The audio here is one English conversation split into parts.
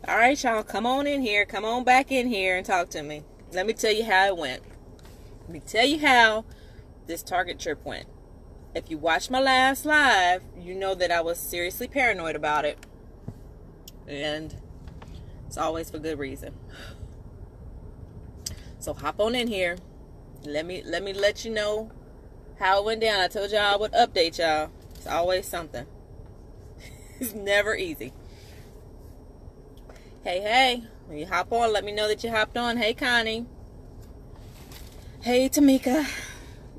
All right, y'all, come on in here. Come on back in here and talk to me. Let me tell you how it went. Let me tell you how this Target trip went. If you watched my last live, you know that I was seriously paranoid about it. And it's always for good reason. So hop on in here. Let me let you know how it went down. I told y'all I would update y'all. It's always something. It's never easy. Hey, when you hop on, let me know that you hopped on. Hey, Connie. Hey, Tamika.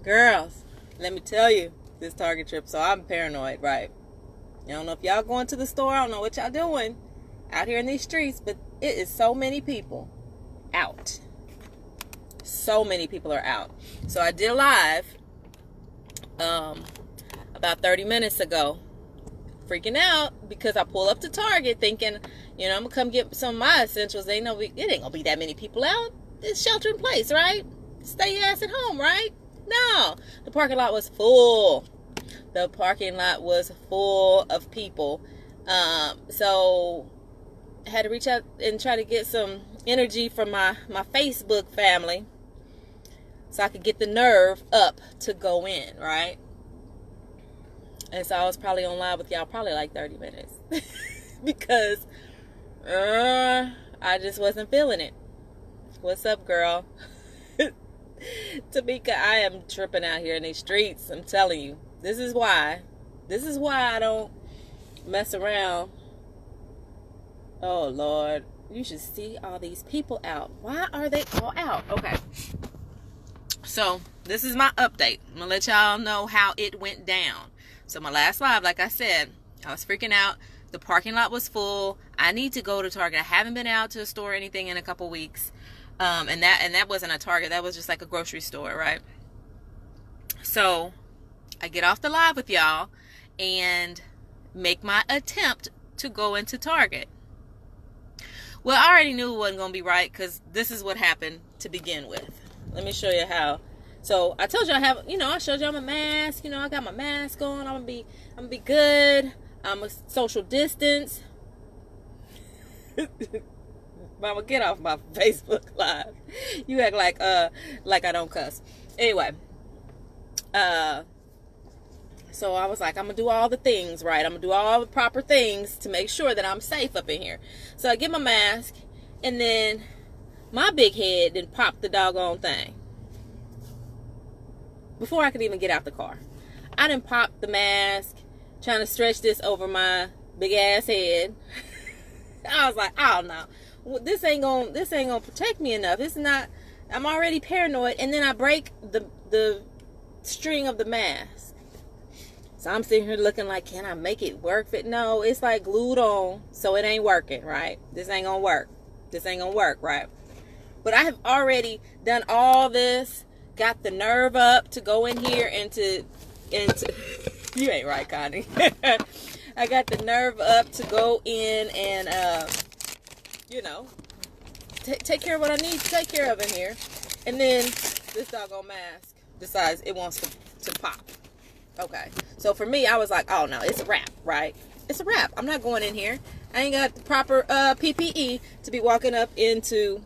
Girls, let me tell you, this Target trip, so I'm paranoid, right? I don't know if y'all going to the store. I don't know what y'all doing out here in these streets, but it is so many people out. So many people are out. So I did a live about 30 minutes ago, freaking out because I pull up to Target thinking, I'm gonna come get some of my essentials. It ain't gonna be that many people out. It's shelter in place, right? Stay your ass at home, right? No, the parking lot was full. The parking lot was full of people. So I had to reach out and try to get some energy from my Facebook family so I could get the nerve up to go in, right? And so I was probably on live with y'all probably like 30 minutes because I just wasn't feeling it. What's up, girl? Tamika, I am tripping out here in these streets. I'm telling you. This is why I don't mess around. Oh, Lord. You should see all these people out. Why are they all out? Okay. So, this is my update. I'm going to let y'all know how it went down. So, my last live, like I said, I was freaking out. The parking lot was full. I need to go to Target. I haven't been out to a store or anything in a couple weeks. And that wasn't a Target. That was just like a grocery store, right? So, I get off the live with y'all and make my attempt to go into Target. Well, I already knew it wasn't going to be right because this is what happened to begin with. Let me show you how. So, I told you I showed y'all my mask. I got my mask on. I'm going to be good. I'm a social distance. Mama, get off my Facebook live. You act like I don't cuss. Anyway, so I was like, I'm gonna do all the things right. I'm gonna do all the proper things to make sure that I'm safe up in here. So I get my mask, and then my big head then popped the doggone thing before I could even get out the car. I done popped the mask, trying to stretch this over my big ass head. I was like, oh no. This ain't gonna protect me enough. It's not. I'm already paranoid, and then I break the string of the mask. So I'm sitting here looking like, can I make it work? No, it's like glued on, so it ain't working, right? This ain't gonna work. Right? But I have already done all this, got the nerve up to go in here and to you ain't right, Connie. I got the nerve up to go in and take care of what I need to take care of in here. And then this doggone mask decides it wants to pop. Okay. So for me, I was like, oh no, it's a wrap, right? It's a wrap. I'm not going in here. I ain't got the proper PPE to be walking up into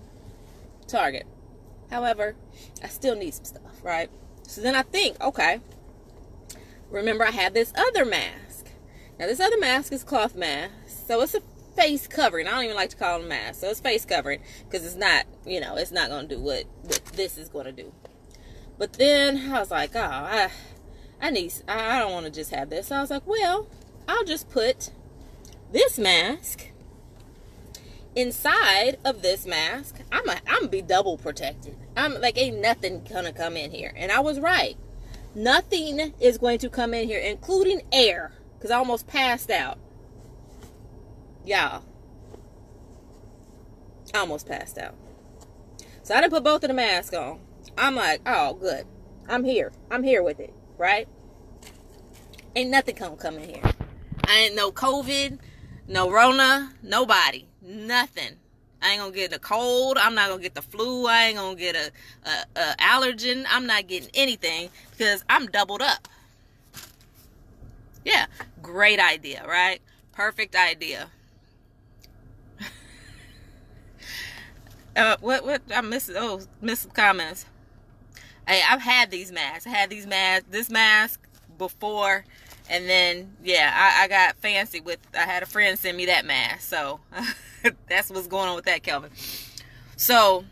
Target. However, I still need some stuff, right? So then I think, okay, remember I had this other mask. Now this other mask is cloth mask. So it's a face covering. I don't even like to call it a mask. So it's face covering because it's not, it's not going to do what this is going to do. But then I was like, oh, I don't want to just have this. So I was like, well, I'll just put this mask inside of this mask. I'm gonna be double protected. I'm like, ain't nothing gonna come in here. And I was right. Nothing is going to come in here, including air, because I almost passed out. Y'all, I almost passed out. So I didn't put both of the masks on. I'm like, oh, good. I'm here with it, right? Ain't nothing gonna come in here. I ain't no COVID, no Rona, nobody, nothing. I ain't gonna get a cold. I'm not gonna get the flu. I ain't gonna get a allergen. I'm not getting anything because I'm doubled up. Yeah, great idea, right? Perfect idea. What I missed? Oh, missed some comments. Hey, I've had these masks. I had this mask before, and then yeah, I got fancy with. I had a friend send me that mask, so that's what's going on with that, Kelvin. So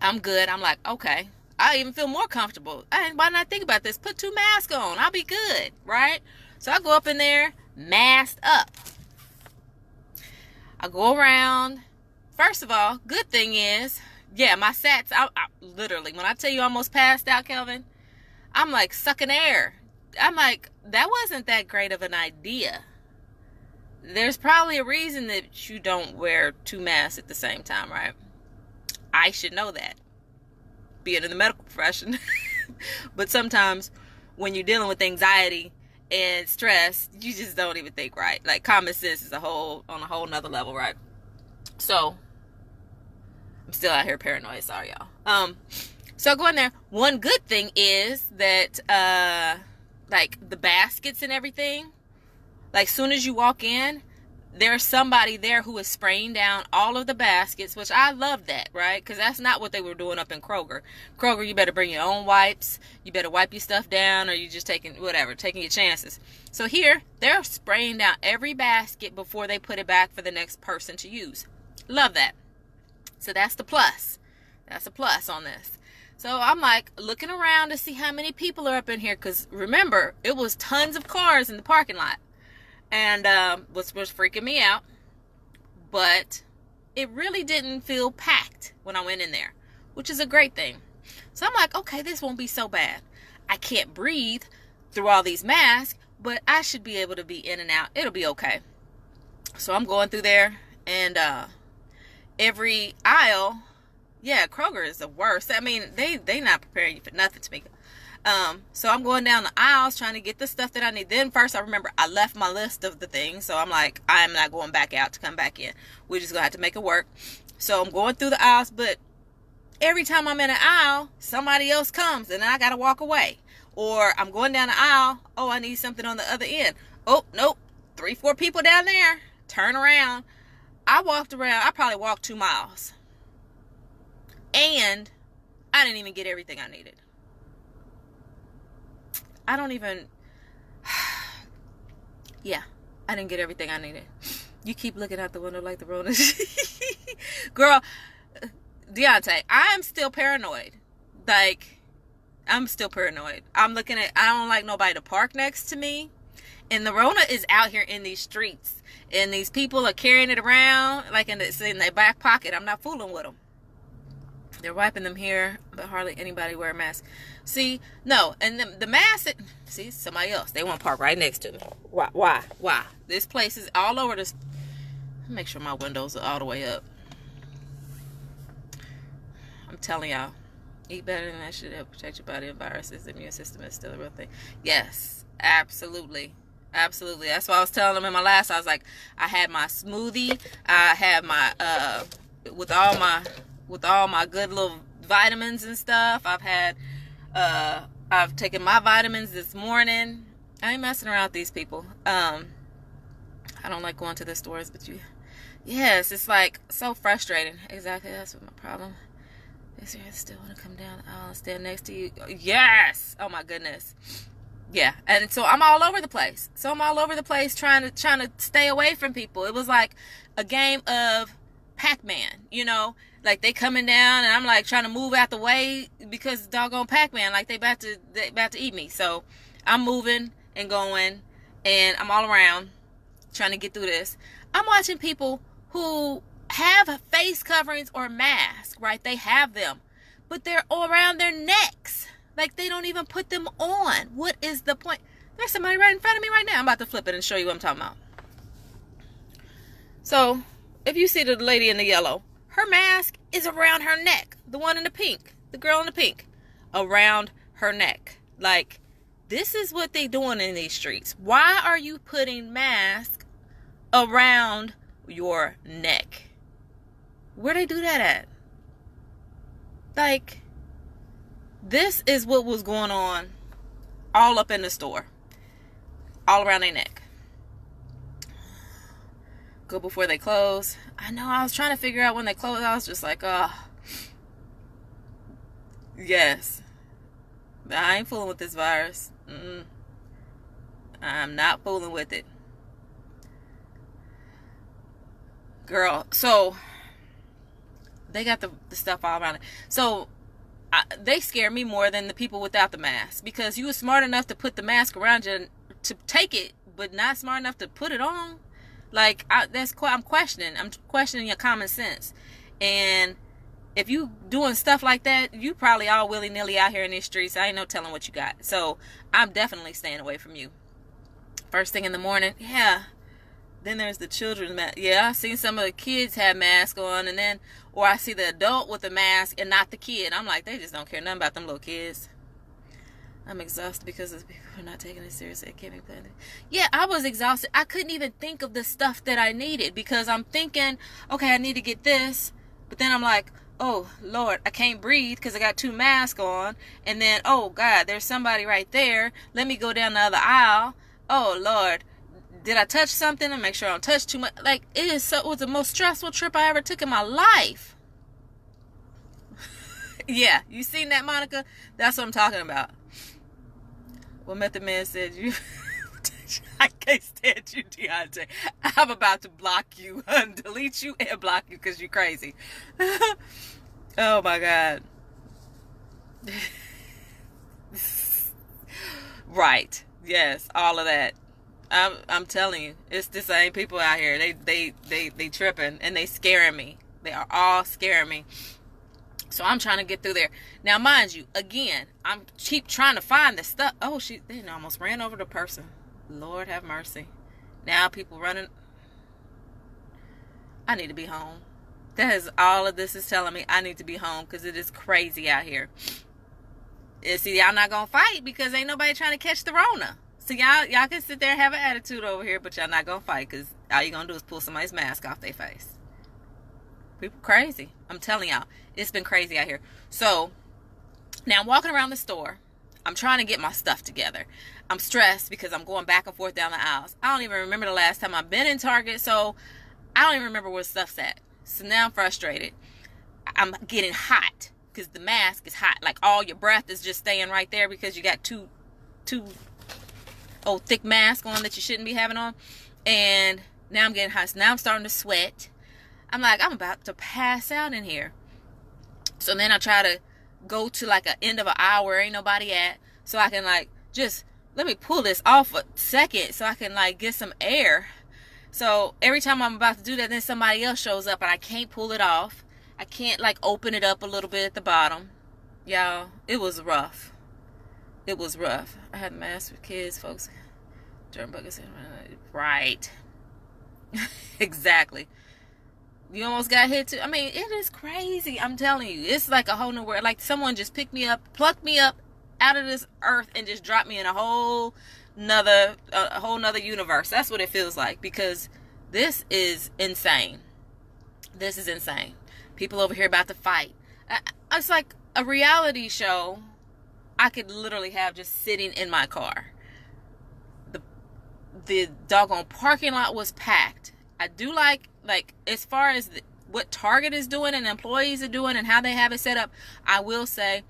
I'm good. I'm like, okay. I even feel more comfortable. Why not think about this? Put 2 masks on. I'll be good, right? So I go up in there, masked up. I go around. First of all, good thing is, yeah, my sats, I literally, when I tell you I almost passed out, Kelvin, I'm like sucking air. I'm like, that wasn't that great of an idea. There's probably a reason that you don't wear 2 masks at the same time, right? I should know that, being in the medical profession. But sometimes when you're dealing with anxiety and stress, you just don't even think right. Like, common sense is on a whole nother level, right? So I'm still out here paranoid, sorry y'all. So I go in there. One good thing is that like the baskets and everything, like soon as you walk in, there's somebody there who is spraying down all of the baskets, which I love that, right? Because that's not what they were doing up in Kroger. Kroger, you better bring your own wipes. You better wipe your stuff down, or you just taking your chances. So here, they're spraying down every basket before they put it back for the next person to use. Love that. So that's the plus. That's a plus on this. So I'm like looking around to see how many people are up in here, because remember, it was tons of cars in the parking lot. And was freaking me out. But it really didn't feel packed when I went in there, which is a great thing. So I'm like, okay, this won't be so bad. I can't breathe through all these masks, but I should be able to be in and out. It'll be okay. So I'm going through there, and every aisle, yeah, Kroger is the worst. I mean, they not preparing you for nothing, to me. So I'm going down the aisles trying to get the stuff that I need. Then first I remember I left my list of the things. So I'm like, I'm not going back out to come back in. We're just going to have to make it work. So I'm going through the aisles, but every time I'm in an aisle, somebody else comes and then I got to walk away. Or I'm going down the aisle. Oh, I need something on the other end. Oh, nope. 3-4 people down there. Turn around. I walked around. I probably walked 2 miles. And I didn't even get everything I needed. I don't even, yeah, I didn't get everything I needed. You keep looking out the window like the road is, girl, Deontay, I am still paranoid. Like, I'm still paranoid. I'm looking at, I don't like nobody to park next to me. And the Rona is out here in these streets. And these people are carrying it around like in their back pocket. I'm not fooling with them. They're wiping them here, but hardly anybody wear a mask. See, no, and the mask, see, somebody else. They want to park right next to me. Why? This place is all over this. Make sure my windows are all the way up. I'm telling y'all, eat better than that should help protect your body and viruses. The immune system is still a real thing. Yes, absolutely. Absolutely. That's why I was telling them in my last, I was like, I had my smoothie. I had my, with all my good little vitamins and stuff. I've taken my vitamins this morning. I ain't messing around with these people. I don't like going to the stores, but yes, it's like so frustrating. Exactly, that's what my problem. Is I still want to come down the aisle and stand next to you. Yes. Oh my goodness. Yeah, and so I'm all over the place. Trying to stay away from people. It was like a game of Pac-Man, you know, like they coming down and I'm like trying to move out the way because doggone Pac-Man, like they about to eat me. So I'm moving and going and I'm all around trying to get through this. I'm watching people who have face coverings or masks, right? They have them, but they're all around their necks. Like they don't even put them on. What is the point? There's somebody right in front of me right now. I'm about to flip it and show you what I'm talking about. So if you see the lady in the yellow, her mask is around her neck. The one in the pink, the girl in the pink, around her neck. Like, this is what they doing in these streets. Why are you putting masks around your neck? Where they do that at? Like, this is what was going on all up in the store. All around their neck. go before they close. I know, I was trying to figure out when they close. I was just like, oh, yes. I ain't fooling with this virus. I'm not fooling with it. Girl, so they got the stuff all around it. So they scare me more than the people without the mask, because you were smart enough to put the mask around you to take it, but not smart enough to put it on. Like, I'm questioning your common sense. And if you doing stuff like that, you probably all willy-nilly out here in these streets. I ain't no telling what you got. So I'm definitely staying away from you. First thing in the morning, yeah. Then there's the children's mask. Yeah, I've seen some of the kids have masks on, and then, or I see the adult with the mask and not the kid. I'm like, they just don't care nothing about them little kids. I'm exhausted because of people who are not taking it seriously. I can't be playing it. Yeah, I was exhausted. I couldn't even think of the stuff that I needed, because I'm thinking, okay, I need to get this. But then I'm like, oh, Lord, I can't breathe because I got 2 masks on. And then, oh, God, there's somebody right there. Let me go down the other aisle. Oh, Lord, did I touch something? And make sure I don't touch too much. Like, it was the most stressful trip I ever took in my life. Yeah, you seen that, Monica? That's what I'm talking about. Well, Method Man said, I can't stand you, Deontay. I'm about to block you, delete you, and block you because you're crazy. Oh, my God. Right. Yes, all of that. I'm telling you, it's the same people out here. They tripping, and they scaring me. They are all scaring me. So I'm trying to get through there. Now, mind you, again, I'm keep trying to find the stuff. Oh, they almost ran over the person. Lord have mercy. Now people running. I need to be home. That is all of this is telling me. I need to be home because it is crazy out here. And see, y'all not gonna fight because ain't nobody trying to catch the Rona. So y'all can sit there and have an attitude over here, but y'all not gonna fight because all you gonna do is pull somebody's mask off their face. People crazy. I'm telling y'all, it's been crazy out here. So now I'm walking around the store. I'm trying to get my stuff together. I'm stressed because I'm going back and forth down the aisles. I don't even remember the last time I've been in Target, so I don't even remember where stuff's at. So now I'm frustrated. I'm getting hot because the mask is hot. Like, all your breath is just staying right there because you got two thick mask on that you shouldn't be having on. And now I'm getting hot. So now I'm starting to sweat. I'm like, I'm about to pass out in here. So then I try to go to like an end of an hour where ain't nobody at, so I can like just let me pull this off a second so I can like get some air. So every time I'm about to do that, then somebody else shows up and I can't pull it off. I can't like open it up a little bit at the bottom. Y'all, it was rough. It was rough. I had masks with kids, folks. Germ buggers. Right. Exactly. You almost got hit too. I mean, it is crazy. I'm telling you, it's like a whole new world. Like someone just picked me up, plucked me up out of this earth, and just dropped me in a whole nother universe. That's what it feels like, because this is insane. This is insane. People over here about to fight. It's like a reality show I could literally have just sitting in my car. The doggone parking lot was packed. I do like as far as what Target is doing and employees are doing and how they have it set up, I will say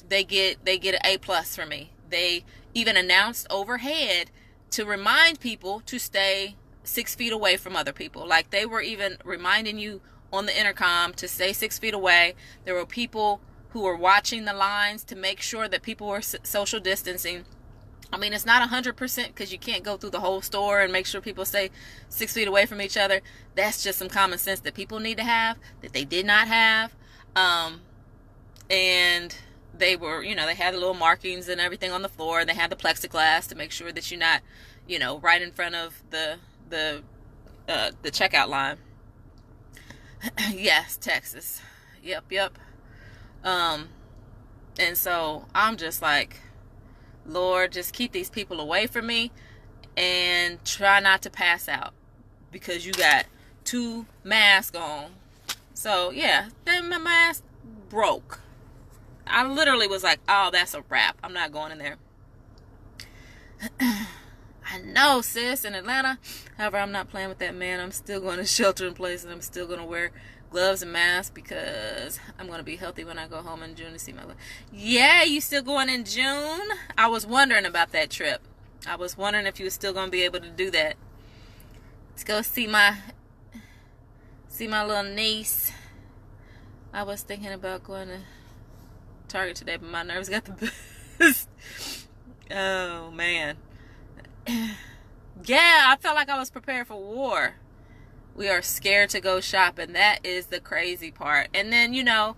they get an A+ from me. They even announced overhead to remind people to stay 6 feet away from other people. Like, they were even reminding you on the intercom to stay 6 feet away. There were people who were watching the lines to make sure that people were social distancing. I mean, it's not 100% because you can't go through the whole store and make sure people stay 6 feet away from each other. That's just some common sense that people need to have, that they did not have. And they were, they had the little markings and everything on the floor. They had the plexiglass to make sure that you're not, right in front of the checkout line. Yes, Texas. Yep. And so I'm just like, Lord, just keep these people away from me and try not to pass out because you got 2 masks on. So yeah, then my mask broke. I literally was like, oh, that's a wrap. I'm not going in there. I I know, sis, in Atlanta. However, I'm not playing with that man. I'm still going to shelter in place, and I'm still going to wear gloves and masks because I'm going to be healthy when I go home in June to see my life. Yeah, you still going in June? I was wondering about that trip. I was wondering if you were still going to be able to do that. Let's go see my little niece. I was thinking about going to Target today, but my nerves got the best. Oh, man. Yeah, I felt like I was prepared for war. We are scared to go shopping. That is the crazy part. And then, and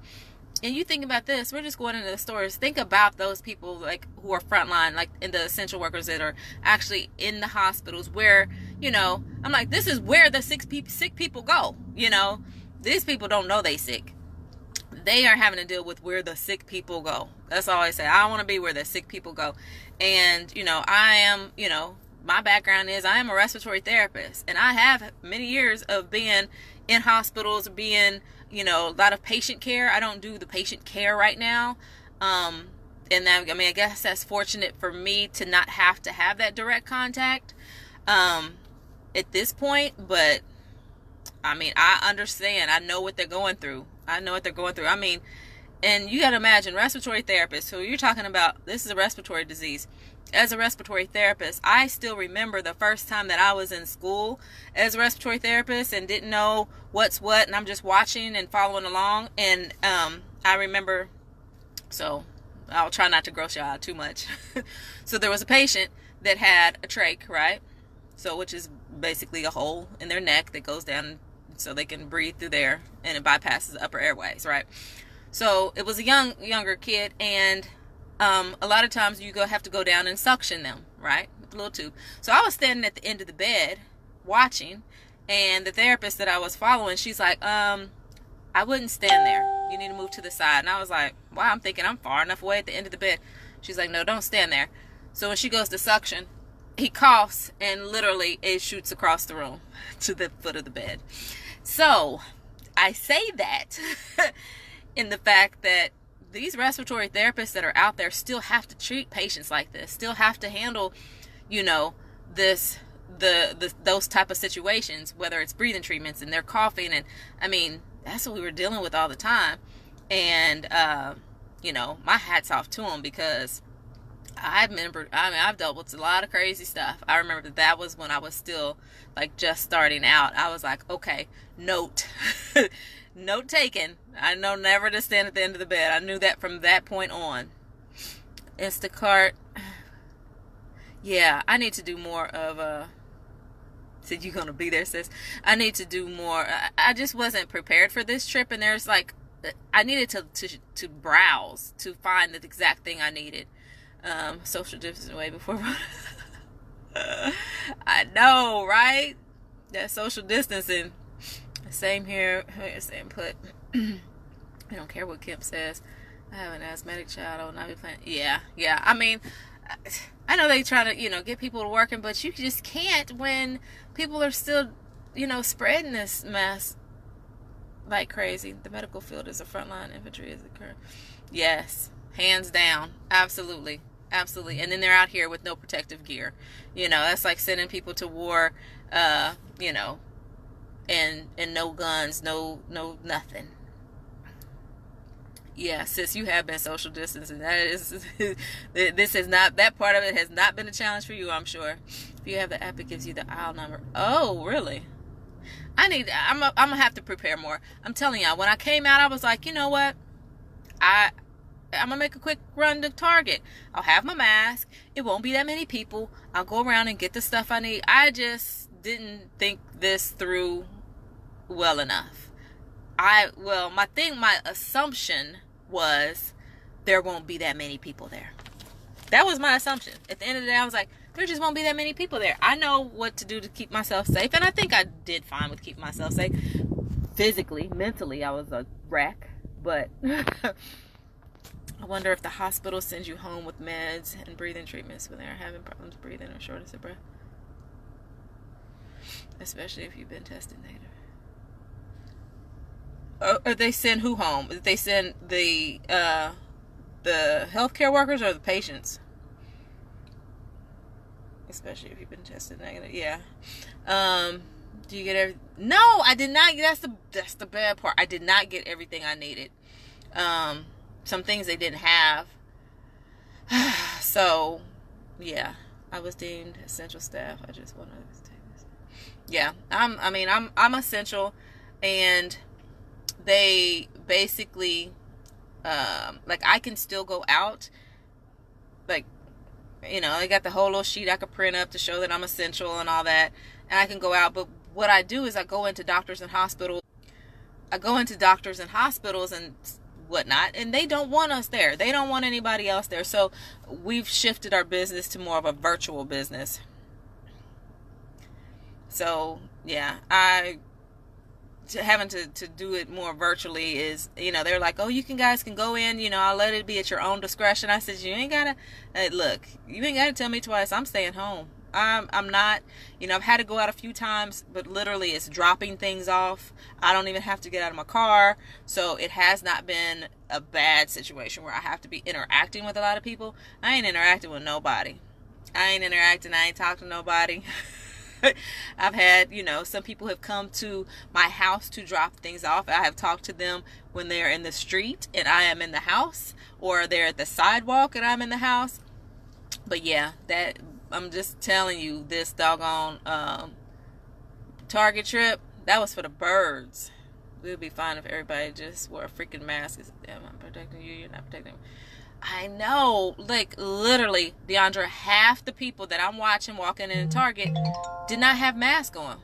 you think about this, we're just going into the stores. Think about those people like who are frontline, like in the essential workers that are actually in the hospitals where, I'm like, this is where the sick people go. These people don't know they sick. They are having to deal with where the sick people go. That's all I say. I want to be where the sick people go. And, I am, my background is I am a respiratory therapist. And I have many years of being in hospitals, being, a lot of patient care. I don't do the patient care right now. And that, I guess that's fortunate for me to not have to have that direct contact at this point. But, I understand. I know what they're going through. And you got to imagine respiratory therapists. So you're talking about, this is a respiratory disease. As a respiratory therapist, I still remember the first time that I was in school as a respiratory therapist and didn't know what's what. And I'm just watching and following along. And I remember, so I'll try not to gross you out too much. So there was a patient that had a trach, right? So which is basically a hole in their neck that goes down so they can breathe through there, and it bypasses the upper airways, right? So it was a younger kid, and a lot of times you have to go down and suction them, right, with a little tube. So I was standing at the end of the bed watching, and the therapist that I was following, she's like, I wouldn't stand there. You need to move to the side. And I was like, wow, I'm thinking I'm far enough away at the end of the bed. She's like, no, don't stand there. So when she goes to suction, he coughs, and literally it shoots across the room to the foot of the bed. So I say that in the fact that these respiratory therapists that are out there still have to treat patients like this, still have to handle, those type of situations, whether it's breathing treatments and they're coughing. And that's what we were dealing with all the time. And, my hat's off to them, because I've dealt with a lot of crazy stuff. I remember that was when I was still like just starting out. I was like, okay, note taken. I know never to stand at the end of the bed. I knew that from that point on. Instacart. Yeah, I need to do more of said you're going to be there, sis. I need to do more. I just wasn't prepared for this trip, and there's like, I needed to browse to find the exact thing I needed. Social distancing way before. I know, right? That social distancing. Same here. Same put. I don't care what Kim says. I have an asthmatic child. I will not be playing. Yeah. I know they try to, get people to working, but you just can't when people are still, spreading this mess like crazy. The medical field is a frontline, infantry is a current. Yes, hands down, absolutely. And then they're out here with no protective gear. That's like sending people to war, and no guns, no nothing. Yeah, sis, you have been social distancing. That part of it has not been a challenge for you, I'm sure. If you have the app, it gives you the aisle number. Oh, really? I'm gonna have to prepare more. I'm telling y'all, when I came out, I was like, you know what? I'm gonna make a quick run to Target. I'll have my mask. It won't be that many people. I'll go around and get the stuff I need. I just didn't think this through well enough. My assumption was there won't be that many people there. That was my assumption. At the end of the day, I was like, there just won't be that many people there. I know what to do to keep myself safe, and I think I did fine with keeping myself safe. Physically, mentally, I was a wreck, but I wonder if the hospital sends you home with meds and breathing treatments when they're having problems breathing or shortness of breath. Especially if you've been tested negative. Or they send who home? They send the healthcare workers or the patients? especially if you've been tested negative. Yeah. Do you get every? No, I did not. That's the bad part. I did not get everything I needed. Some things they didn't have. So, yeah, I was deemed essential staff. I just want to take this. Yeah, I'm essential, and they basically, like, I can still go out. Like, you know, they got the whole little sheet I could print up to show that I'm essential and all that, and I can go out. But what I do is I go into doctors and hospitals. And whatnot, and they don't want us there. They don't want anybody else there. So we've shifted our business to more of a virtual business. So yeah, having to do it more virtually is, you know, they're like, oh, guys can go in, you know, I'll let it be at your own discretion. I said, you ain't gotta look, you ain't gotta tell me twice. I'm staying home. I'm not, you know, I've had to go out a few times, but literally it's dropping things off. I don't even have to get out of my car. So it has not been a bad situation where I have to be interacting with a lot of people. I ain't interacting with nobody. I ain't talking to nobody. I've had, you know, some people have come to my house to drop things off. I have talked to them when they're in the street and I am in the house, or they're at the sidewalk and I'm in the house. But yeah, that, I'm just telling you, this doggone Target trip, that was for the birds. It would be fine if everybody just wore a freaking mask. Damn, I'm protecting you, you're not protecting me. I know, like, literally, DeAndre, half the people that I'm watching walking in Target did not have masks on.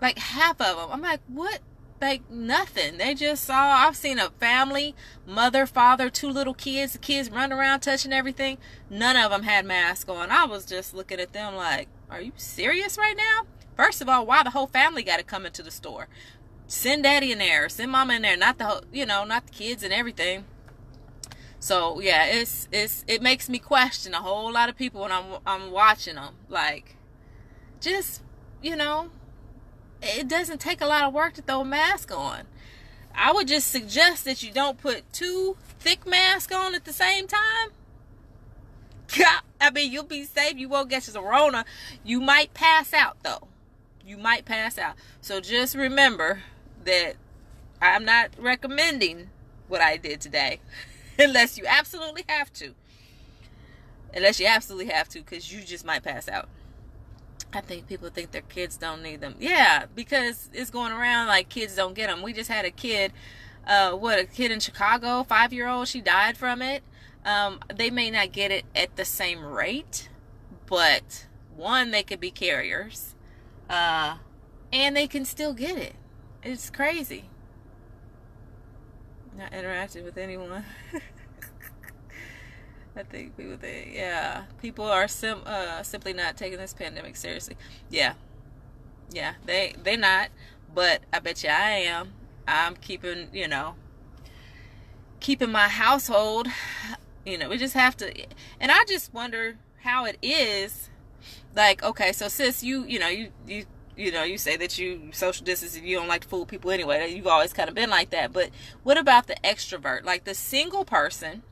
Like, half of them. I'm like, what? Like, nothing. They just saw, I've seen a family, mother, father, 2 little kids, the kids running around touching everything. None of them had masks on. I was just looking at them like, are you serious right now? First of all, why the whole family got to come into the store? Send daddy in there, send mama in there, not the whole, you know, not the kids and everything. So yeah, it makes me question a whole lot of people when I'm watching them. Like, just, you know, it doesn't take a lot of work to throw a mask on. I would just suggest that you don't put 2 thick masks on at the same time. I mean, you'll be safe. You won't get your corona. You might pass out, though. You might pass out. So just remember that I'm not recommending what I did today. Unless you absolutely have to. Because you just might pass out. I think people think their kids don't need them. Yeah, because it's going around like kids don't get them. We just had a kid, a kid in Chicago, 5-year-old, she died from it. They may not get it at the same rate, but one, they could be carriers, and they can still get it. It's crazy. Not interacting with anyone. I think people think, yeah, people are simply not taking this pandemic seriously. Yeah, they're not, but I bet you I am. I'm keeping my household. You know, we just have to, and I just wonder how it is. Like, okay, so sis, you say that you social distance and you don't like to fool people anyway. You've always kind of been like that. But what about the extrovert, like the single person?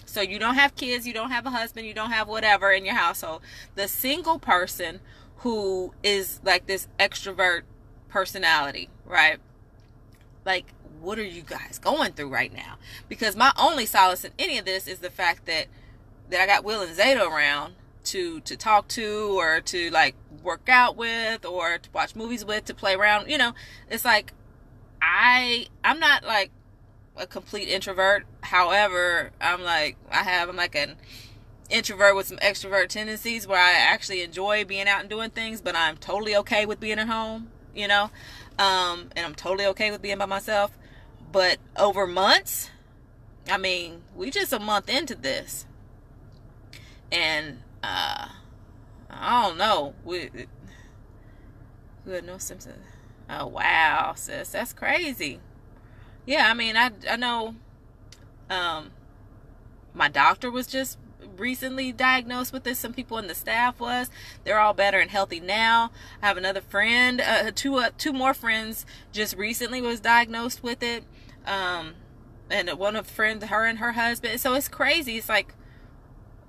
So you don't have kids, you don't have a husband, you don't have whatever in your household. The single person who is like this extrovert personality, right? Like, what are you guys going through right now? Because my only solace in any of this is the fact that I got Will and Zeta around to talk to, or to like work out with, or to watch movies with, to play around. You know, it's like I'm not like a complete introvert. However, I'm like an introvert with some extrovert tendencies, where I actually enjoy being out and doing things, but I'm totally okay with being at home, you know, and I'm totally okay with being by myself. But over months, I mean, we just a month into this, and I don't know, we had no symptoms. Oh wow, sis, that's crazy. Yeah, I mean, I know my doctor was just recently diagnosed with this. Some people in the staff was. They're all better and healthy now. I have another friend, two more friends just recently was diagnosed with it. And one of the friends, her and her husband. So it's crazy. It's like,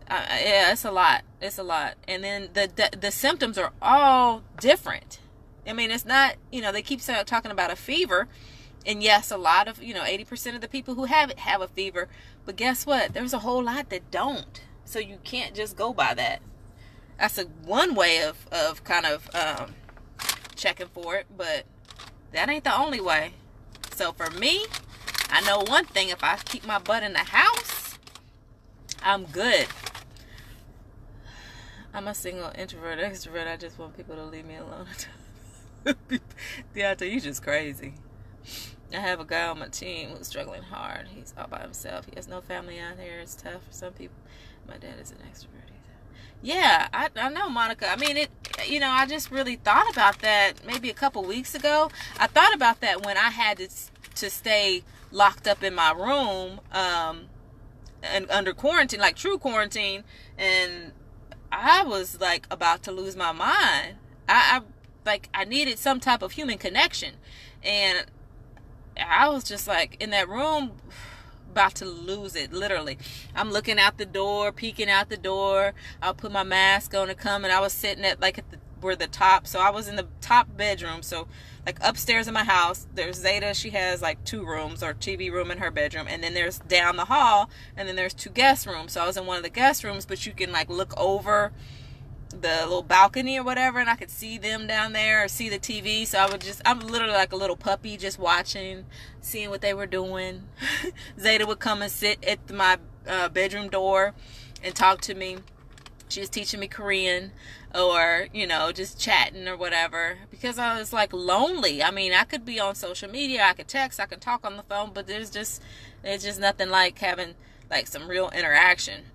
Yeah, it's a lot. It's a lot. And then the symptoms are all different. I mean, it's not, they keep talking about a fever. And yes, a lot of, 80% of the people who have it have a fever. But guess what? There's a whole lot that don't. So you can't just go by that. That's one way of kind of checking for it. But that ain't the only way. So for me, I know one thing. If I keep my butt in the house, I'm good. I'm a single introvert, extrovert. I just want people to leave me alone. Deontay, you just crazy. I have a guy on my team who's struggling hard. He's all by himself. He has no family out here. It's tough for some people. My dad is an extrovert. Yeah, I know, Monica. I mean, I just really thought about that maybe a couple weeks ago. I thought about that when I had to stay locked up in my room and under quarantine, like true quarantine, and I was like about to lose my mind. I needed some type of human connection, and I was just like in that room about to lose it, literally. I'm looking out the door, peeking out the door. I'll put my mask on to come, and I was sitting at where the top, so I was in the top bedroom. So like upstairs in my house, there's Zeta. She has like 2 rooms or TV room in her bedroom, and then there's down the hall, and then there's 2 guest rooms. So I was in one of the guest rooms, but you can like look over the little balcony or whatever, and I could see them down there or see the TV. So I'm literally like a little puppy just watching, seeing what they were doing. Zeta would come and sit at my bedroom door and talk to me. She was teaching me Korean or, just chatting or whatever, because I was like lonely. I mean, I could be on social media, I could text, I could talk on the phone, but it's just nothing like having like some real interaction.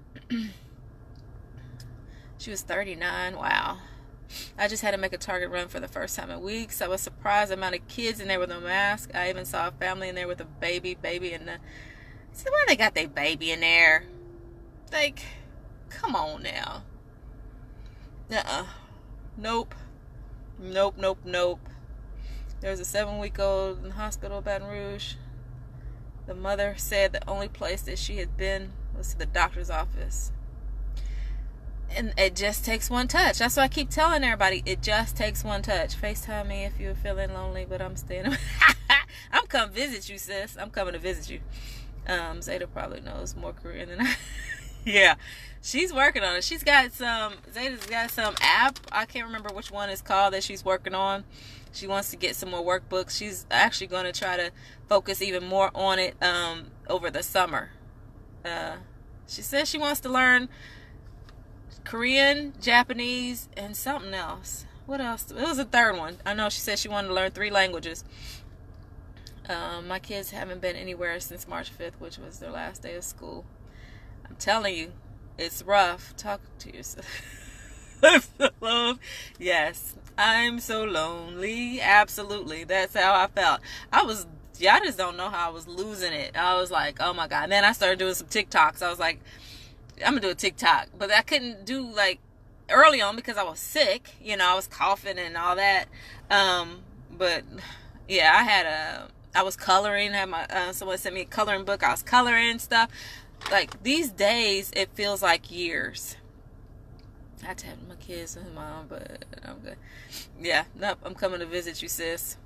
She was 39. Wow. I just had to make a Target run for the first time in weeks. I was surprised the amount of kids in there with no mask. I even saw a family in there with a baby in the... See, why they got their baby in there? Like, come on now. Nope. There was a 7-week-old in the hospital in Baton Rouge. The mother said the only place that she had been was to the doctor's office. And it just takes one touch. That's what I keep telling everybody. It just takes one touch. FaceTime me if you're feeling lonely, but I'm staying. I'm coming to visit you, sis. I'm coming to visit you. Zeta probably knows more Korean than I. Yeah, she's working on it. Zeta's got some app. I can't remember which one it's called that she's working on. She wants to get some more workbooks. She's actually going to try to focus even more on it over the summer. She says she wants to learn Korean, Japanese, and something else. What else? It was a third one. I know she said she wanted to learn 3 languages. My kids haven't been anywhere since March 5th, which was their last day of school. I'm telling you, it's rough. Talk to yourself. I'm so alone. Yes, I'm so lonely. Absolutely. That's how I felt. I just don't know how I was losing it. I was like, oh my God. And then I started doing some TikToks. I was like, I'm gonna do a TikTok, but I couldn't do like early on because I was sick. I was coughing and all that. But yeah, I was coloring. Had my someone sent me a coloring book. I was coloring stuff. Like these days, it feels like years. I had to have my kids and mom, but I'm good. Yeah, nope. I'm coming to visit you, sis.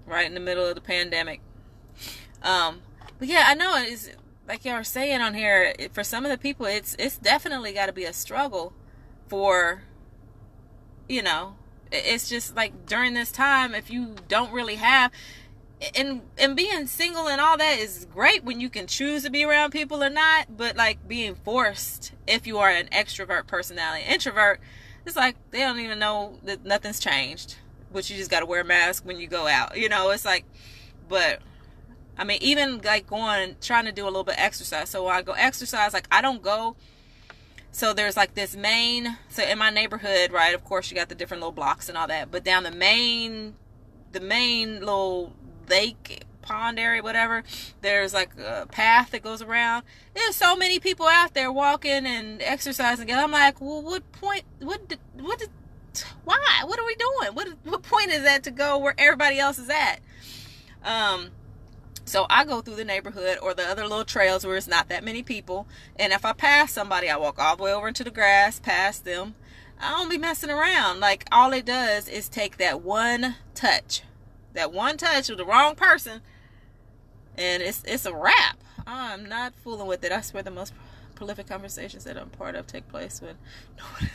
Right in the middle of the pandemic. But yeah, I know it's. Like y'all are saying on here, for some of the people, it's definitely got to be a struggle for, it's just like during this time, if you don't really have, and being single and all that is great when you can choose to be around people or not, but like being forced if you are an extrovert personality. Introvert, it's like they don't even know that nothing's changed, but you just got to wear a mask when you go out. It's like, but... I mean, even like trying to do a little bit of exercise. So when I go exercise, like I don't go. So there's like this so in my neighborhood, right? Of course, you got the different little blocks and all that. But down the main little lake, pond area, whatever, there's like a path that goes around. There's so many people out there walking and exercising. And I'm like, well, what point? Why? What are we doing? What point is that to go where everybody else is at? So I go through the neighborhood or the other little trails where it's not that many people. And if I pass somebody, I walk all the way over into the grass, past them. I don't be messing around. Like, all it does is take that one touch with the wrong person, and it's a wrap. I'm not fooling with it. I swear the most prolific conversations that I'm part of take place when no one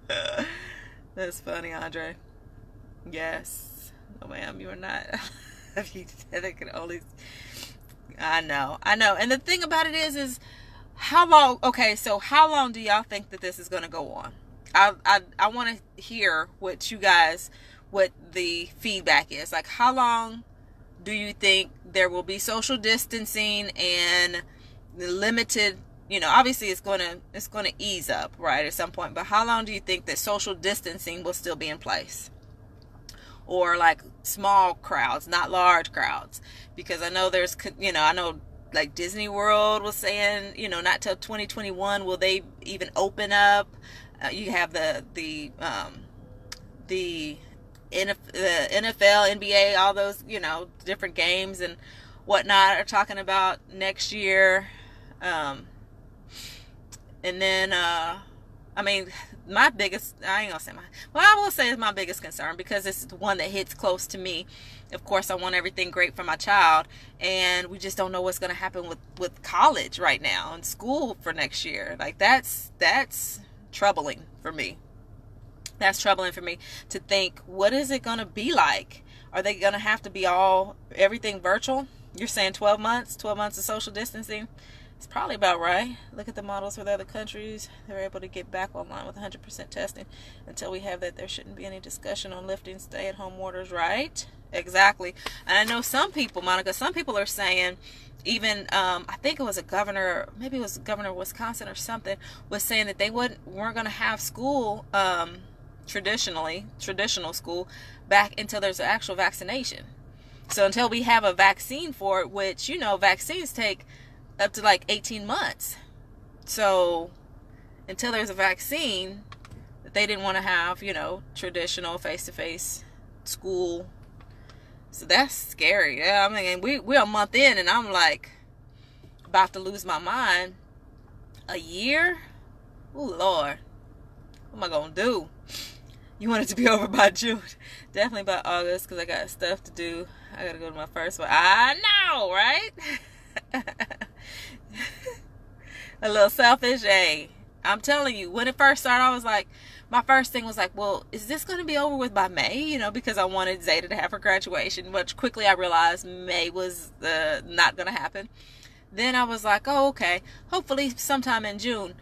is. That's funny, Andre. Yes. No, ma'am, you are not. They can only. I know. And the thing about it is how long? Okay, so how long do y'all think that this is going to go on? I want to hear what the feedback is. Like, how long do you think there will be social distancing and limited? Obviously it's going to ease up, right, at some point. But how long do you think that social distancing will still be in place? Or like small crowds, not large crowds? Because I know like Disney World was saying, not till 2021 will they even open up. You have the NFL, NBA, all those, different games and whatnot are talking about next year. And then, my biggest, I ain't gonna say I will say it's my biggest concern, because it's the one that hits close to me. Of course, I want everything great for my child, and we just don't know what's going to happen with college right now and school for next year. Like, that's troubling for me. That's troubling for me to think, what is it going to be like? Are they going to have to be everything virtual? You're saying 12 months of social distancing? It's probably about right. Look at the models for the other countries. They're able to get back online with 100% testing. Until we have that, there shouldn't be any discussion on lifting stay-at-home orders, right? Exactly. And I know some people, Monica, are saying, even I think it was a governor, maybe it was a governor of Wisconsin or something, was saying that they weren't going to have school, traditional school, back until there's an actual vaccination. So until we have a vaccine for it, which, vaccines take up to like 18 months. So until there's a vaccine, they didn't want to have, traditional face-to-face school. So that's scary. Yeah, I mean, we're a month in, and I'm like about to lose my mind. A year? Oh, Lord. What am I going to do? You want it to be over by June. Definitely by August, because I got stuff to do. I got to go to my first one. I know, right? A little selfish, hey. I'm telling you, when it first started, I was like, my first thing was like, well, is this going to be over with by May? Because I wanted Zeta to have her graduation, which quickly I realized May was not going to happen. Then I was like, oh, okay, hopefully sometime in June.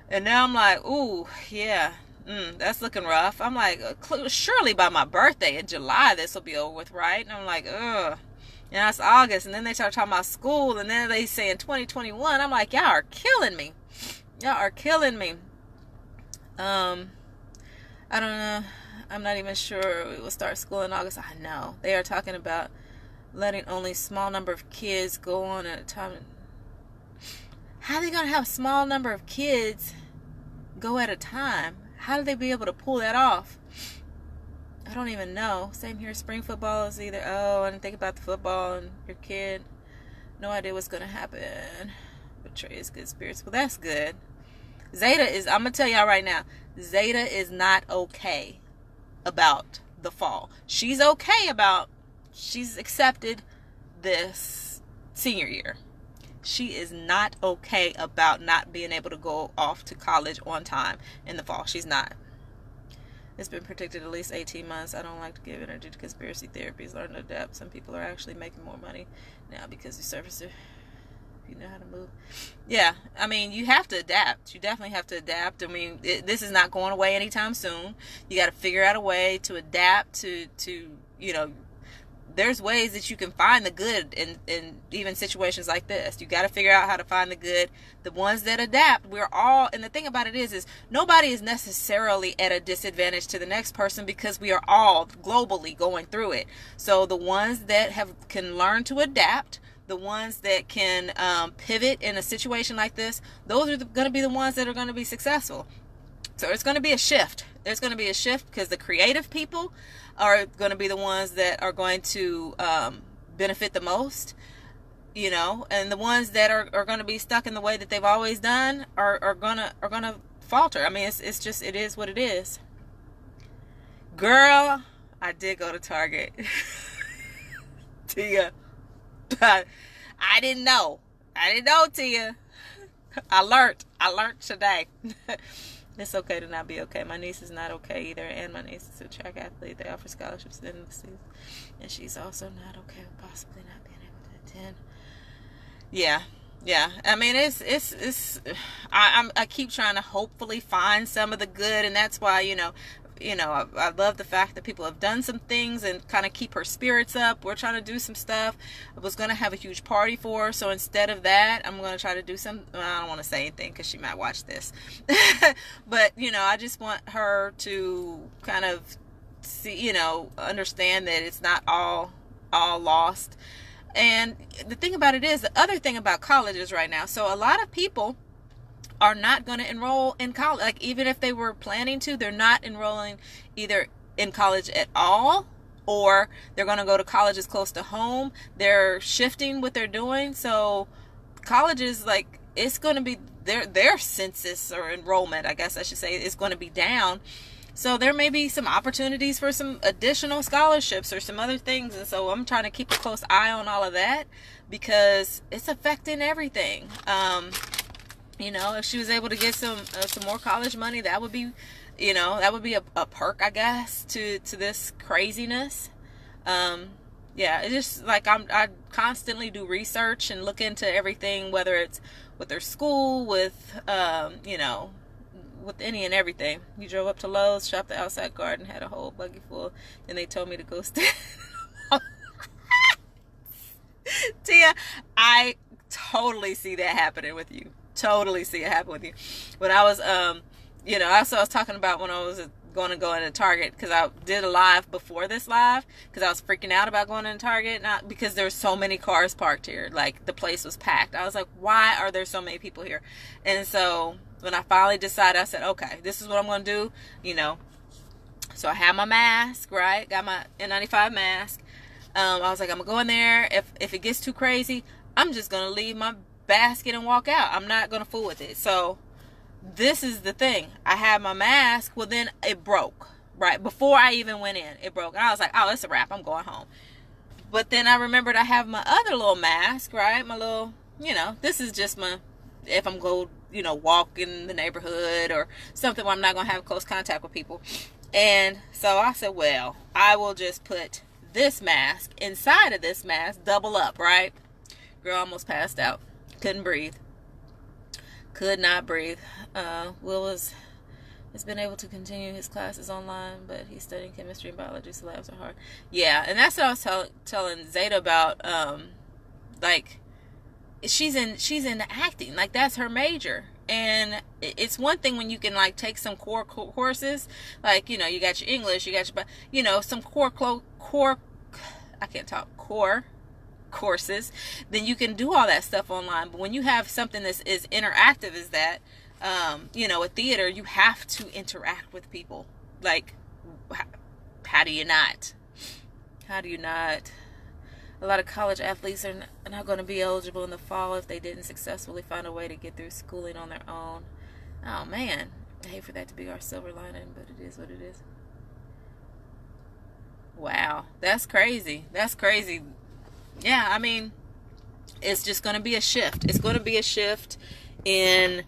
And now I'm like, ooh, yeah, that's looking rough. I'm like, surely by my birthday in July, this will be over with, right? And I'm like, ugh. And it's August, and then they start talking about school, and then they say in 2021. I'm like, y'all are killing me. I don't know. I'm not even sure we will start school in August. I know. They are talking about letting only small number of kids go on at a time. How are they going to have a small number of kids go at a time? How do they be able to pull that off? I don't even know. Same here. Spring football is either, I didn't think about the football and your kid. No idea what's going to happen. Betrays good spirits. Well, that's good. Zeta is, I'm going to tell y'all right now, Zeta is not okay about the fall. She's accepted this senior year. She is not okay about not being able to go off to college on time in the fall. She's not. It's been predicted at least 18 months. I don't like to give energy to conspiracy theories. Learn to adapt. Some people are actually making more money now because the surface, you know how to move. Yeah, I mean, you have to adapt. You definitely have to adapt. I mean, this is not going away anytime soon. You got to figure out a way to adapt to there's ways that you can find the good in even situations like this. You got to figure out how to find the good. The ones that adapt, we're all, and the thing about it is nobody is necessarily at a disadvantage to the next person because we are all globally going through it. So the ones that can learn to adapt, the ones that can pivot in a situation like this, those are going to be the ones that are going to be successful. So it's going to be a shift. There's going to be a shift because the creative people are going to be the ones that are going to benefit the most, you know, and the ones that are going to be stuck in the way that they've always done are gonna falter. I mean, it's just, it is what it is. Girl, I did go to Target. Tia, I didn't know. Tia. I learned today. It's okay to not be okay. My niece is not okay either, and my niece is a track athlete. They offer scholarships in the season, and she's also not okay with possibly not being able to attend. Yeah. I mean, I keep trying to hopefully find some of the good, and that's why, I love the fact that people have done some things and kind of keep her spirits up. We're trying to do some stuff. I was going to have a huge party for her, so instead of that, I'm going to try to do some, I don't want to say anything because she might watch this. But, I just want her to kind of see, understand that it's not all lost. And the thing about it is, the other thing about colleges right now, so a lot of people are not going to enroll in college. Like, even if they were planning to, they're not enrolling either in college at all, or they're going to go to colleges close to home. They're shifting what they're doing. So colleges, like, it's going to be their census or enrollment, I guess I should say, is going to be down. So there may be some opportunities for some additional scholarships or some other things. And so I'm trying to keep a close eye on all of that, because it's affecting everything. If she was able to get some more college money, that would be, a perk, I guess, to this craziness. It's just like I constantly do research and look into everything, whether it's with their school, with, with any and everything. We drove up to Lowe's, shopped the outside garden, had a whole buggy full, and they told me to go stand. Tia, I totally see that happening with you. Totally see it happen with you. When I was, I was talking about when I was going to go into Target, because I did a live before this live, because I was freaking out about going into Target, not because there's so many cars parked here. Like, the place was packed. I was like, why are there so many people here? And so when I finally decided, I said, okay, this is what I'm going to do, So I had my mask, right? Got my N95 mask. I was like, I'm going to go in there. If it gets too crazy, I'm just going to leave my basket and walk out. I'm not going to fool with it. So this is the thing. I had my mask. Well, then it broke. Right before I even went in, it broke. And I was like, oh, it's a wrap. I'm going home. But then I remembered I have my other little mask, right? My little, this is just my, if I'm going, walk in the neighborhood or something where I'm not going to have close contact with people. And so I said, well, I will just put this mask inside of this mask, double up, right? Girl almost passed out. Couldn't breathe. Could not breathe. Will has been able to continue his classes online, but he's studying chemistry and biology, so labs are hard. Yeah, and that's what I was telling Zeta about. Like, she's in acting. Like, that's her major. And it's one thing when you can, like, take some core courses. Like, you got your English, you got your, some core courses, then you can do all that stuff online. But when you have something that's as interactive as that, a theater, you have to interact with people. Like, how do you not? A lot of college athletes are not going to be eligible in the fall if they didn't successfully find a way to get through schooling on their own. Oh man, I hate for that to be our silver lining, but it is what it is. Wow, that's crazy. Yeah, I mean, it's just going to be a shift. It's going to be a shift in,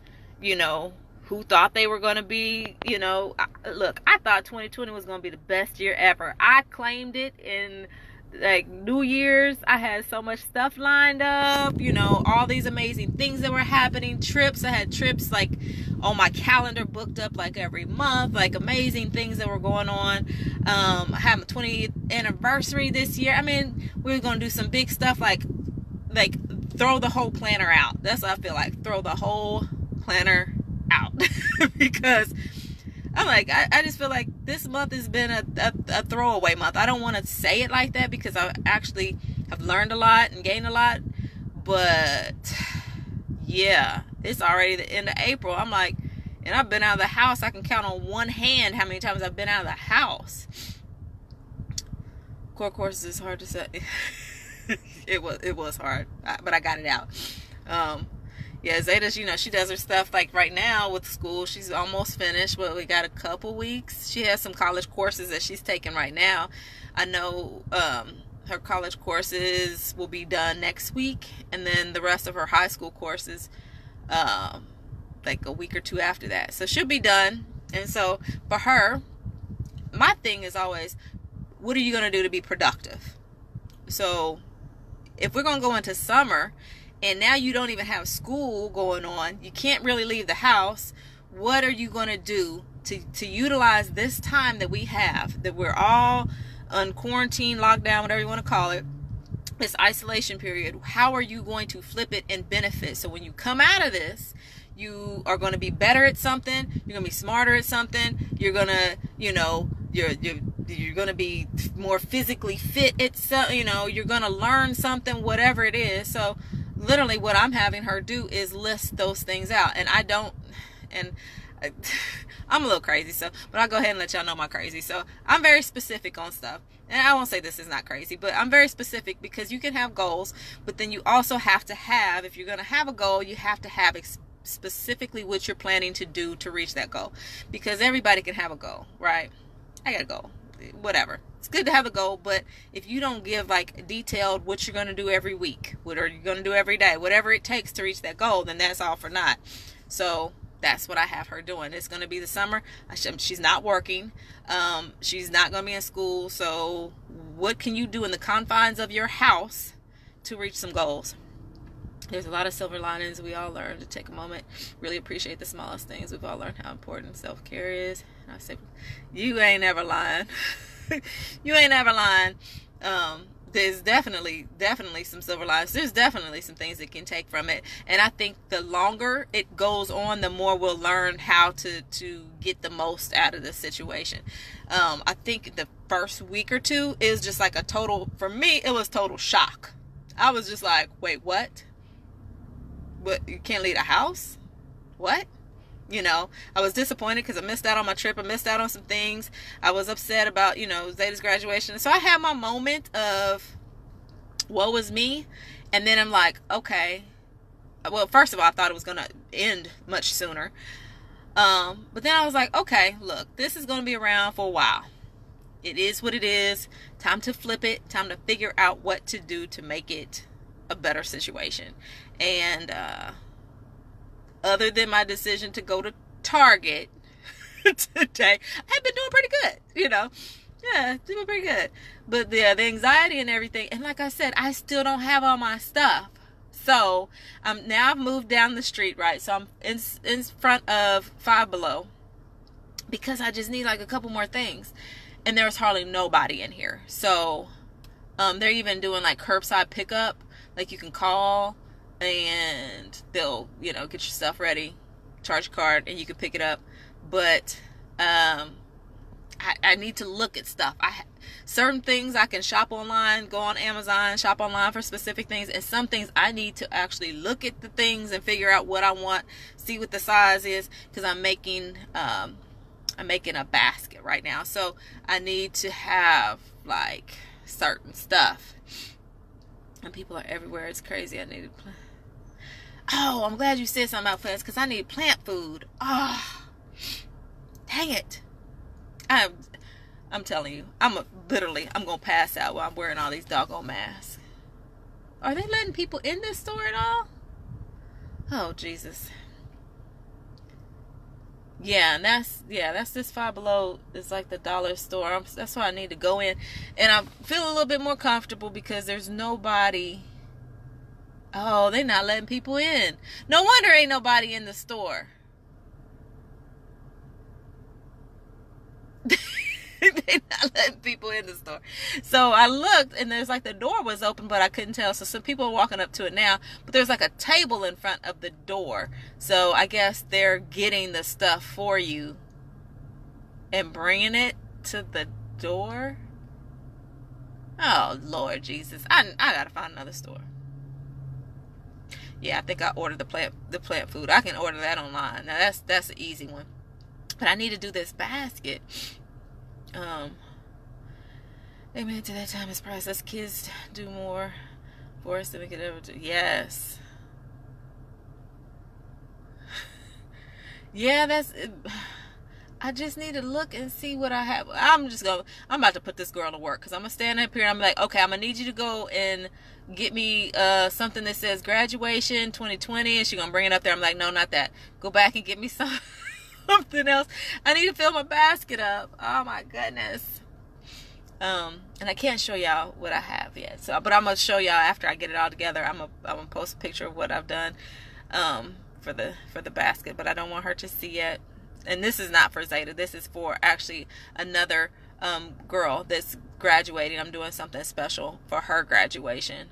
who thought they were going to be, look, I thought 2020 was going to be the best year ever. I claimed it in, like, New Year's. I had so much stuff lined up, all these amazing things that were happening, trips. I had trips, like, on my calendar booked up, like, every month, like, amazing things that were going on. I had my 20th anniversary this year. I mean, we were going to do some big stuff, like throw the whole planner out. That's what I feel like. Throw the whole planner out. Because I'm like, I just feel like this month has been a throwaway month. I don't want to say it like that, because I actually have learned a lot and gained a lot. But yeah, it's already the end of April. I'm like, and I've been out of the house. I can count on one hand how many times I've been out of the house. Core courses is hard to say. It was hard, but I got it out. Yeah, Zeta's, she does her stuff like right now with school. She's almost finished, but we got a couple weeks. She has some college courses that she's taking right now. I know her college courses will be done next week, and then the rest of her high school courses like a week or two after that. So she'll be done. And so for her, my thing is always, what are you going to do to be productive? So if we're going to go into summer and now you don't even have school going on, you can't really leave the house, what are you going to do to utilize this time that we have, that we're all on quarantine, lockdown, whatever you want to call it, this isolation period? How are you going to flip it and benefit? So when you come out of this, you are going to be better at something, you're going to be smarter at something, you're going to, you're going to be more physically fit at you're going to learn something, whatever it is. So literally what I'm having her do is list those things out. And I'm a little crazy, but I'll go ahead and let y'all know my crazy. So I'm very specific on stuff. And I won't say this is not crazy, but I'm very specific, because you can have goals, but then you also have to have, if you're going to have a goal, you have to have specifically what you're planning to do to reach that goal. Because everybody can have a goal, right? I got a goal, whatever. It's good to have a goal, but if you don't give like detailed what you're going to do every week, what are you going to do every day, whatever it takes to reach that goal, then that's all for naught. So that's what I have her doing. It's going to be the summer. She's not working. She's not going to be in school. So what can you do in the confines of your house to reach some goals? There's a lot of silver linings. We all learn to take a moment, really appreciate the smallest things. We've all learned how important self-care is. And I say, you ain't never lying. You ain't never lying. There's definitely some silver linings. There's definitely some things that can take from it. And I think the longer it goes on, the more we'll learn how to get the most out of this situation. I think the first week or two is just like for me, it was total shock. I was just like, wait, what? What, you can't leave the house? What? I was disappointed because I missed out on my trip. I missed out on some things. I was upset about, Zeta's graduation. So I had my moment of woe was me. And then I'm like, okay. Well, first of all, I thought it was going to end much sooner. But then I was like, okay, look, this is going to be around for a while. It is what it is. Time to flip it. Time to figure out what to do to make it a better situation. And other than my decision to go to Target today, I've been doing pretty good, Yeah, doing pretty good. But the anxiety and everything, and like I said, I still don't have all my stuff. So now I've moved down the street, right? So I'm in front of Five Below, because I just need like a couple more things. And there's hardly nobody in here. So they're even doing like curbside pickup. Like you can call and they'll, get your stuff ready, charge your card, and you can pick it up. But I need to look at stuff. Certain things I can shop online, go on Amazon, shop online for specific things. And some things I need to actually look at the things and figure out what I want, see what the size is, because I'm making a basket right now. So I need to have like certain stuff. And people are everywhere. It's crazy. I need to plant. Oh, I'm glad you said something about plants, because I need plant food. Oh, dang it. I'm telling you, I'm gonna pass out while I'm wearing all these doggone masks. Are they letting people in this store at all? Oh, Jesus. Yeah, and that's this Five Below. It's like the dollar store. That's why I need to go in. And I feel a little bit more comfortable because there's nobody. Oh, they're not letting people in. No wonder ain't nobody in the store. They're not letting people in the store. So I looked, and there's like the door was open, but I couldn't tell. So some people are walking up to it now, but there's like a table in front of the door. So I guess they're getting the stuff for you and bringing it to the door. Oh, Lord Jesus. I gotta find another store. Yeah, I think I ordered the plant food. I can order that online. Now that's an easy one. But I need to do this basket. Amen to that time is precious. Kids do more. Forced to make it ever do. Yes. Yeah, that's it. I just need to look and see what I have. I'm about to put this girl to work, because I'm going to stand up here and I'm like, okay, I'm going to need you to go and get me something that says graduation 2020, and she's going to bring it up there. I'm like, no, not that. Go back and get me something else. I need to fill my basket up. Oh my goodness. And I can't show y'all what I have yet. So, but I'm going to show y'all after I get it all together. I'm going to post a picture of what I've done for the basket, but I don't want her to see it. And this is not for Zeta. This is for actually another girl that's graduating. I'm doing something special for her graduation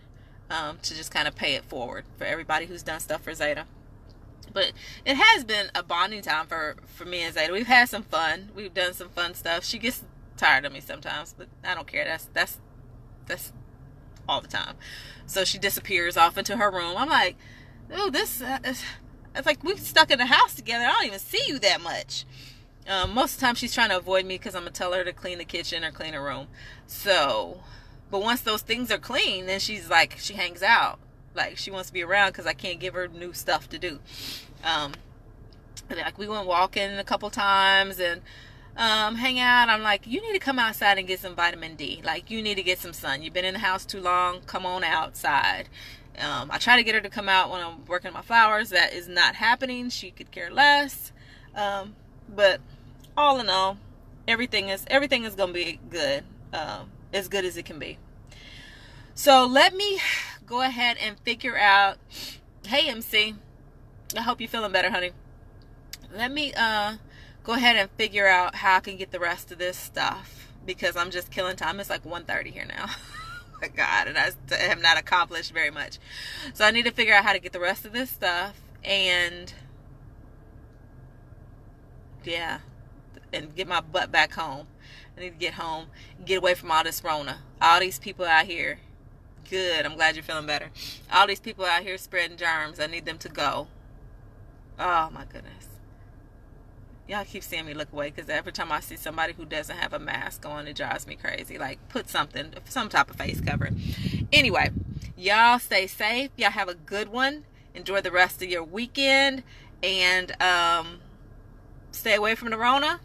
to just kind of pay it forward for everybody who's done stuff for Zeta. But it has been a bonding time for me and Zeta. We've had some fun. We've done some fun stuff. She gets tired of me sometimes, but I don't care. That's all the time. So she disappears off into her room. I'm like, oh, this it's like we've stuck in the house together. I don't even see you that much. Most of the time she's trying to avoid me because I'm going to tell her to clean the kitchen or clean her room. So, but once those things are clean, then she's like, she hangs out. Like, she wants to be around because I can't give her new stuff to do. Like, we went walking a couple times and hang out. I'm like, you need to come outside and get some vitamin D. Like, you need to get some sun. You've been in the house too long. Come on outside. I try to get her to come out when I'm working my flowers. That is not happening. She could care less. But all in all, everything is going to be good. As good as it can be. So let me go ahead and figure out. Hey, MC. I hope you're feeling better, honey. Let me go ahead and figure out how I can get the rest of this stuff, because I'm just killing time. It's like 1:30 here now. My God, and I have not accomplished very much. So I need to figure out how to get the rest of this stuff, and yeah, and get my butt back home. I need to get home, get away from all this Rona. All these people out here. Good, I'm glad you're feeling better. All these people out here spreading germs. I need them to go. Oh my goodness. Y'all keep seeing me look away, because every time I see somebody who doesn't have a mask on, it drives me crazy. Like, put something, some type of face covering. Anyway, y'all stay safe. Y'all have a good one. Enjoy the rest of your weekend. And stay away from the Rona.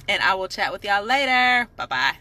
And I will chat with y'all later. Bye-bye.